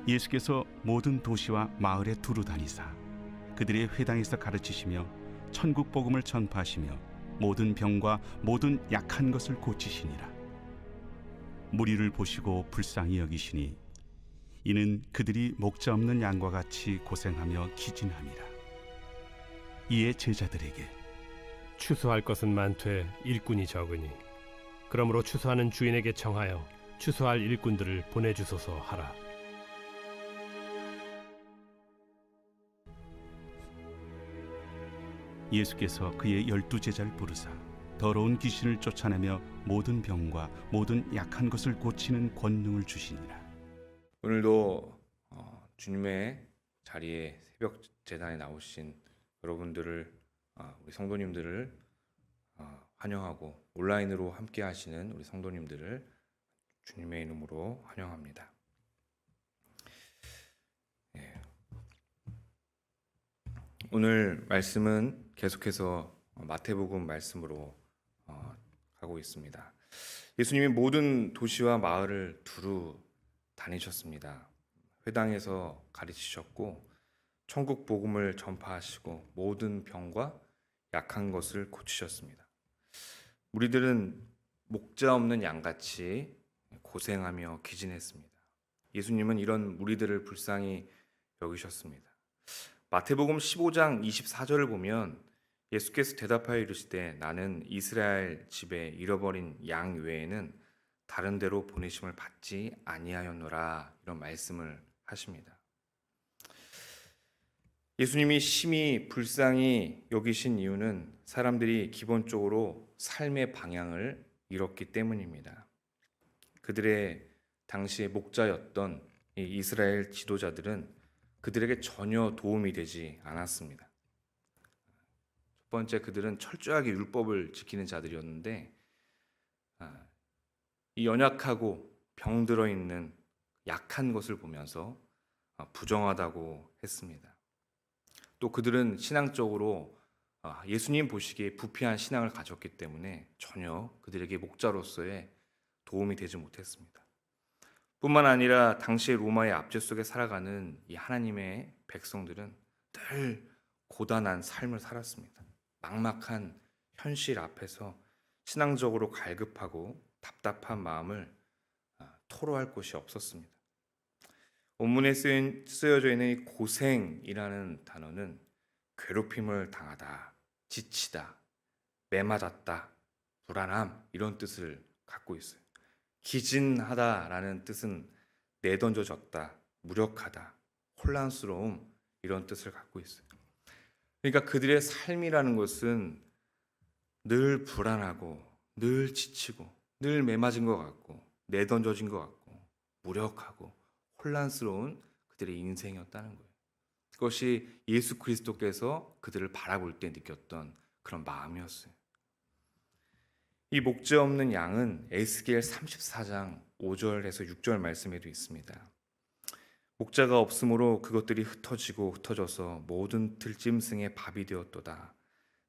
예수께서 모든 도시와 마을에 두루 다니사 그들의 회당에서 가르치시며 천국 복음을 전파하시며 모든 병과 모든 약한 것을 고치시니라. 무리를 보시고 불쌍히 여기시니 이는 그들이 목자 없는 양과 같이 고생하며 기진함이라. 이에 제자들에게 추수할 것은 많되 일꾼이 적으니 그러므로 추수하는 주인에게 청하여 추수할 일꾼들을 보내주소서 하라. 예수께서 그의 12제자를 부르사 더러운 귀신을 쫓아내며 모든 병과 모든 약한 것을 고치는 권능을 주시니라. 오늘도 주님의 자리에 새벽 제단에 나오신 여러분들을 우리 성도님들을 환영하고 온라인으로 함께 하시는 우리 성도님들을 주님의 이름으로 환영합니다. 오늘 말씀은 계속해서 마태복음 말씀으로 가고 있습니다. 예수님이 모든 도시와 마을을 두루 다니셨습니다. 회당에서 가르치셨고 천국 복음을 전파하시고 모든 병과 약한 것을 고치셨습니다. 무리들은 목자 없는 양같이 고생하며 기진했습니다. 예수님은 이런 무리들을 불쌍히 여기셨습니다. 마태복음 15장 24절을 보면 예수께서 대답하여 이르시되 나는 이스라엘 집에 잃어버린 양 외에는 다른 데로 보내심을 받지 아니하였노라, 이런 말씀을 하십니다. 예수님이 심히 불쌍히 여기신 이유는 사람들이 기본적으로 삶의 방향을 잃었기 때문입니다. 그들의 당시의 목자였던 이 이스라엘 지도자들은 그들에게 전혀 도움이 되지 않았습니다. 첫 번째, 그들은 철저하게 율법을 지키는 자들이었는데 이 연약하고 병들어 있는 약한 것을 보면서 부정하다고 했습니다. 또 그들은 신앙적으로 예수님 보시기에 부패한 신앙을 가졌기 때문에 전혀 그들에게 목자로서의 도움이 되지 못했습니다. 뿐만 아니라 당시의 로마의 압제 속에 살아가는 이 하나님의 백성들은 늘 고단한 삶을 살았습니다. 막막한 현실 앞에서 신앙적으로 갈급하고 답답한 마음을 토로할 곳이 없었습니다. 본문에 쓰여져 있는 이 고생이라는 단어는 괴롭힘을 당하다, 지치다, 매맞았다, 불안함, 이런 뜻을 갖고 있어요. 기진하다라는 뜻은 내던져졌다, 무력하다, 혼란스러움, 이런 뜻을 갖고 있어요. 그러니까 그들의 삶이라는 것은 늘 불안하고 늘 지치고 늘 매맞은 것 같고 내던져진 것 같고 무력하고 혼란스러운 그들의 인생이었다는 거예요. 그것이 예수 그리스도께서 그들을 바라볼 때 느꼈던 그런 마음이었어요. 이 목자 없는 양은 에스겔 34장 5절에서 6절 말씀에도 있습니다. 목자가 없으므로 그것들이 흩어지고 흩어져서 모든 들짐승의 밥이 되었도다.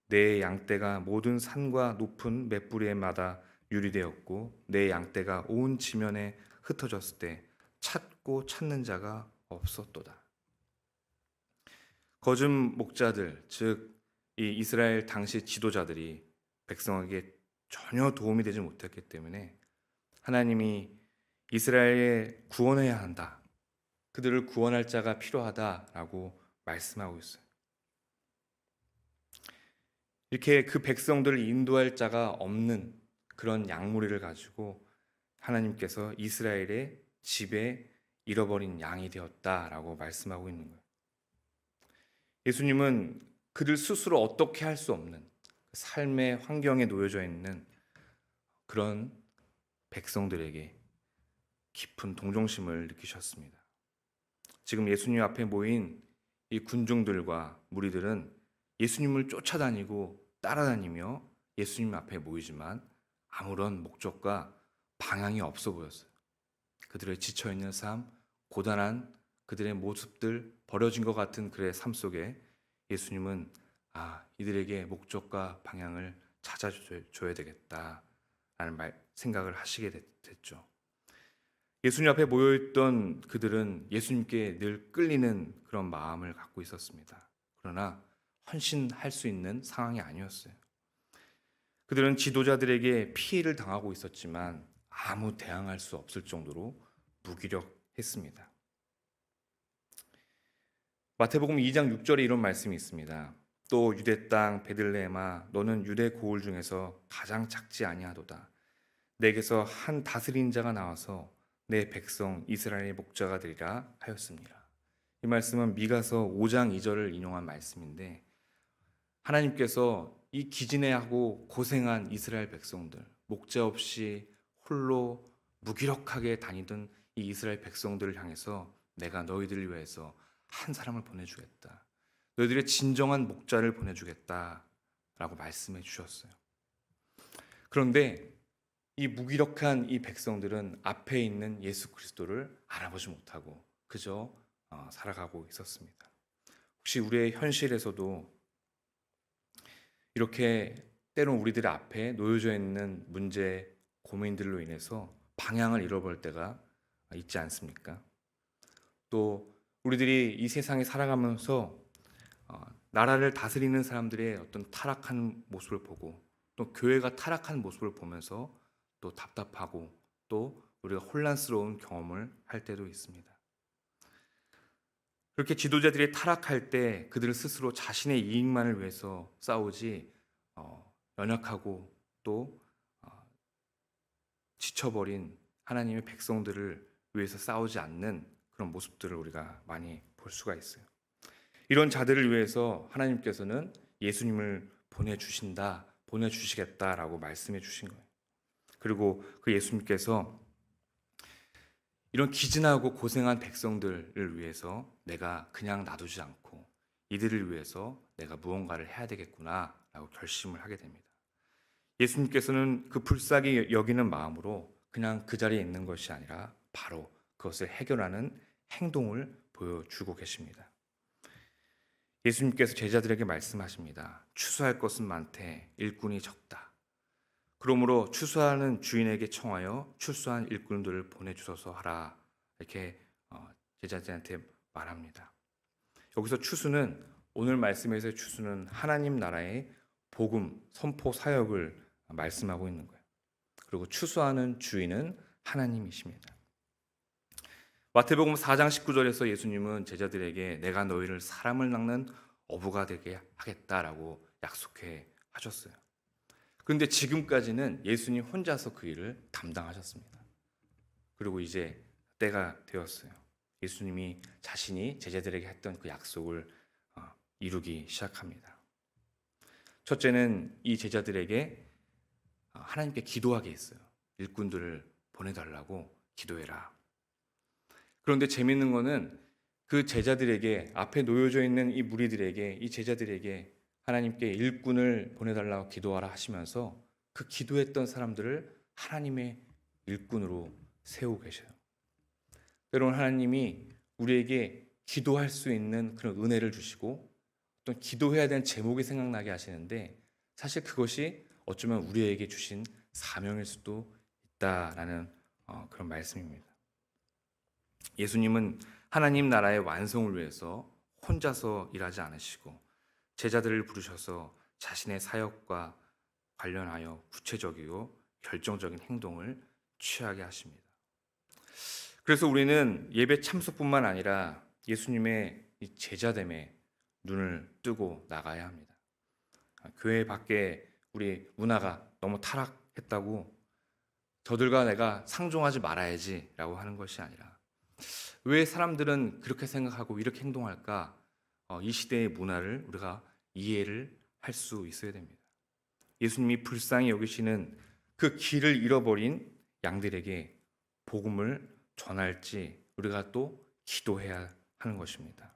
내 양떼가 모든 산과 높은 맷뿌리에마다 유리되었고 내 양떼가 온 지면에 흩어졌을 때 찾고 찾는 자가 없었도다. 거짓 목자들, 즉 이 이스라엘 당시 지도자들이 백성에게 전혀 도움이 되지 못했기 때문에 하나님이 이스라엘에 구원해야 한다, 그들을 구원할 자가 필요하다라고 말씀하고 있어요. 이렇게 그 백성들을 인도할 자가 없는 그런 양무리를 가지고 하나님께서 이스라엘의 집에 잃어버린 양이 되었다라고 말씀하고 있는 거예요. 예수님은 그들 스스로 어떻게 할 수 없는 삶의 환경에 놓여져 있는 그런 백성들에게 깊은 동정심을 느끼셨습니다. 지금 예수님 앞에 모인 이 군중들과 무리들은 예수님을 쫓아다니고 따라다니며 예수님 앞에 모이지만 아무런 목적과 방향이 없어 보였어요. 그들의 지쳐있는 삶, 고단한 그들의 모습들, 버려진 것 같은 그의 삶 속에 예수님은 이들에게 목적과 방향을 찾아줘야 되겠다라는 생각을 하시게 됐죠. 예수님 앞에 모여있던 그들은 예수님께 늘 끌리는 그런 마음을 갖고 있었습니다. 그러나 헌신할 수 있는 상황이 아니었어요. 그들은 지도자들에게 피해를 당하고 있었지만 아무 대항할 수 없을 정도로 무기력했습니다. 마태복음 2장 6절에 이런 말씀이 있습니다. 또 유대 땅 베들레헴아 너는 유대 고을 중에서 가장 작지 아니하도다. 내게서 한 다스린 자가 나와서 내 백성 이스라엘의 목자가 되리라 하였습니다. 이 말씀은 미가서 5장 2절을 인용한 말씀인데 하나님께서 이 기진해하고 고생한 이스라엘 백성들, 목자 없이 홀로 무기력하게 다니던 이 이스라엘 백성들을 향해서 내가 너희들을 위해서 한 사람을 보내주겠다. 너희들의 진정한 목자를 보내주겠다라고 말씀해 주셨어요. 그런데 이 무기력한 이 백성들은 앞에 있는 예수 그리스도를 알아보지 못하고 그저 살아가고 있었습니다. 혹시 우리의 현실에서도 이렇게 때론 우리들의 앞에 놓여져 있는 문제, 고민들로 인해서 방향을 잃어버릴 때가 있지 않습니까? 또 우리들이 이 세상에 살아가면서 나라를 다스리는 사람들의 어떤 타락한 모습을 보고 또 교회가 타락한 모습을 보면서 또 답답하고 또 우리가 혼란스러운 경험을 할 때도 있습니다. 그렇게 지도자들이 타락할 때 그들 스스로 자신의 이익만을 위해서 싸우지 연약하고 또 지쳐버린 하나님의 백성들을 위해서 싸우지 않는 그런 모습들을 우리가 많이 볼 수가 있어요. 이런 자들을 위해서 하나님께서는 예수님을 보내주시겠다라고 말씀해 주신 거예요. 그리고 그 예수님께서 이런 기진하고 고생한 백성들을 위해서 내가 그냥 놔두지 않고 이들을 위해서 내가 무언가를 해야 되겠구나라고 결심을 하게 됩니다. 예수님께서는 그 불쌍히 여기는 마음으로 그냥 그 자리에 있는 것이 아니라 바로 그것을 해결하는 행동을 보여주고 계십니다. 예수님께서 제자들에게 말씀하십니다. 추수할 것은 많되 일꾼이 적다. 그러므로 추수하는 주인에게 청하여 출소한 일꾼들을 보내주소서 하라. 이렇게 제자들한테 말합니다. 여기서 추수는 오늘 말씀에서의 추수는 하나님 나라의 복음 선포 사역을 말씀하고 있는 거예요. 그리고 추수하는 주인은 하나님이십니다. 마태복음 4장 19절에서 예수님은 제자들에게 내가 너희를 사람을 낚는 어부가 되게 하겠다라고 약속해 하셨어요. 그런데 지금까지는 예수님 혼자서 그 일을 담당하셨습니다. 그리고 이제 때가 되었어요. 예수님이 자신이 제자들에게 했던 그 약속을 이루기 시작합니다. 첫째는 이 제자들에게 하나님께 기도하게 했어요. 일꾼들을 보내달라고 기도해라. 그런데 재밌는 거는 그 제자들에게 앞에 놓여져 있는 이 무리들에게 이 제자들에게 하나님께 일꾼을 보내달라고 기도하라 하시면서 그 기도했던 사람들을 하나님의 일꾼으로 세우고 계셔요. 때로는 하나님이 우리에게 기도할 수 있는 그런 은혜를 주시고 또 기도해야 되는 제목이 생각나게 하시는데 사실 그것이 어쩌면 우리에게 주신 사명일 수도 있다라는 그런 말씀입니다. 예수님은 하나님 나라의 완성을 위해서 혼자서 일하지 않으시고 제자들을 부르셔서 자신의 사역과 관련하여 구체적이고 결정적인 행동을 취하게 하십니다. 그래서 우리는 예배 참석뿐만 아니라 예수님의 이 제자됨에 눈을 뜨고 나가야 합니다. 교회 밖에 우리 문화가 너무 타락했다고 저들과 내가 상종하지 말아야지라고 하는 것이 아니라 왜 사람들은 그렇게 생각하고 이렇게 행동할까? 이 시대의 문화를 우리가 이해를 할 수 있어야 됩니다. 예수님이 불쌍히 여기시는 그 길을 잃어버린 양들에게 복음을 전할지 우리가 또 기도해야 하는 것입니다.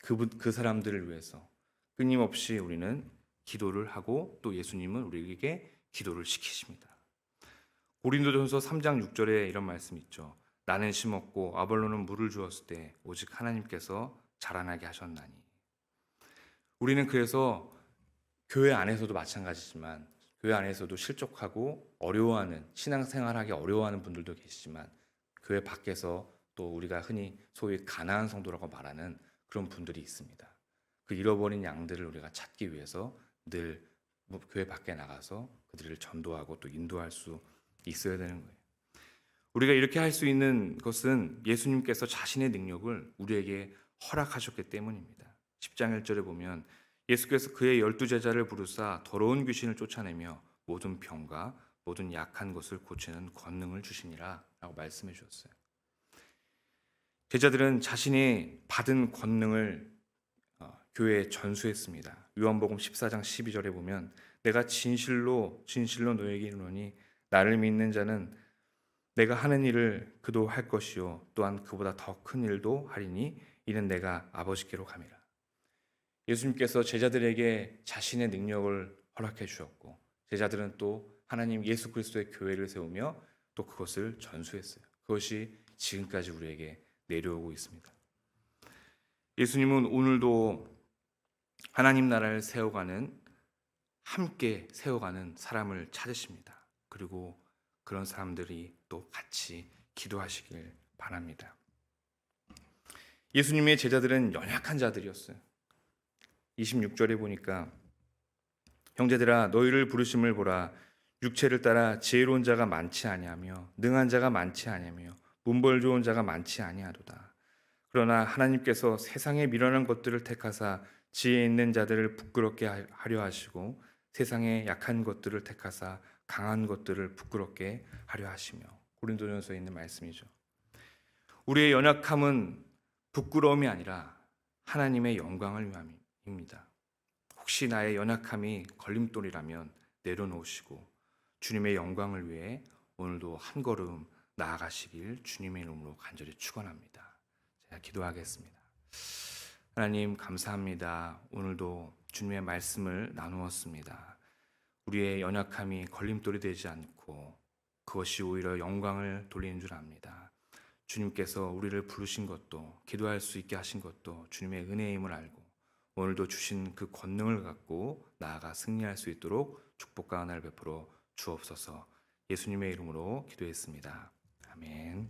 그 사람들을 위해서 끊임없이 우리는 기도를 하고 또 예수님은 우리에게 기도를 시키십니다. 고린도전서 3장 6절에 이런 말씀 있죠. 나는 심었고 아볼로는 물을 주었을 때 오직 하나님께서 자라나게 하셨나니. 우리는 그래서 교회 안에서도 마찬가지지만 교회 안에서도 실족하고 어려워하는 신앙생활하기 어려워하는 분들도 계시지만 교회 밖에서 또 우리가 흔히 소위 가나안 성도라고 말하는 그런 분들이 있습니다. 그 잃어버린 양들을 우리가 찾기 위해서 늘 교회 밖에 나가서 그들을 전도하고 또 인도할 수 있어야 되는 거예요. 우리가 이렇게 할 수 있는 것은 예수님께서 자신의 능력을 우리에게 허락하셨기 때문입니다. 10장 1절에 보면 예수께서 그의 12제자를 부르사 더러운 귀신을 쫓아내며 모든 병과 모든 약한 것을 고치는 권능을 주시니라 라고 말씀해 주셨어요. 제자들은 자신이 받은 권능을 교회에 전수했습니다. 요한복음 14장 12절에 보면 내가 진실로 너에게 이르노니 나를 믿는 자는 내가 하는 일을 그도 할 것이요 또한 그보다 더 큰 일도 하리니 이는 내가 아버지께로 감이라. 예수님께서 제자들에게 자신의 능력을 허락해 주셨고 제자들은 또 하나님 예수 그리스도의 교회를 세우며 또 그것을 전수했어요. 그것이 지금까지 우리에게 내려오고 있습니다. 예수님은 오늘도 하나님 나라를 함께 세워가는 사람을 찾으십니다. 그리고 그런 사람들이 또 같이 기도하시길 바랍니다. 예수님의 제자들은 연약한 자들이었어요. 26절에 보니까 형제들아 너희를 부르심을 보라 육체를 따라 지혜로운 자가 많지 아니하며 능한 자가 많지 아니하며 문벌 좋은 자가 많지 아니하도다. 그러나 하나님께서 세상에 미련한 것들을 택하사 지혜 있는 자들을 부끄럽게 하려 하시고 세상에 약한 것들을 택하사 강한 것들을 부끄럽게 하려 하시며. 고린도전서에 있는 말씀이죠. 우리의 연약함은 부끄러움이 아니라 하나님의 영광을 위함입니다. 혹시 나의 연약함이 걸림돌이라면 내려놓으시고 주님의 영광을 위해 오늘도 한 걸음 나아가시길 주님의 이름으로 간절히 축원합니다. 제가 기도하겠습니다. 하나님 감사합니다. 오늘도 주님의 말씀을 나누었습니다. 우리의 연약함이 걸림돌이 되지 않고 그것이 오히려 영광을 돌리는 줄 압니다. 주님께서 우리를 부르신 것도 기도할 수 있게 하신 것도 주님의 은혜임을 알고 오늘도 주신 그 권능을 갖고 나아가 승리할 수 있도록 축복과 은혜를 베풀어 주옵소서. 예수님의 이름으로 기도했습니다. 아멘.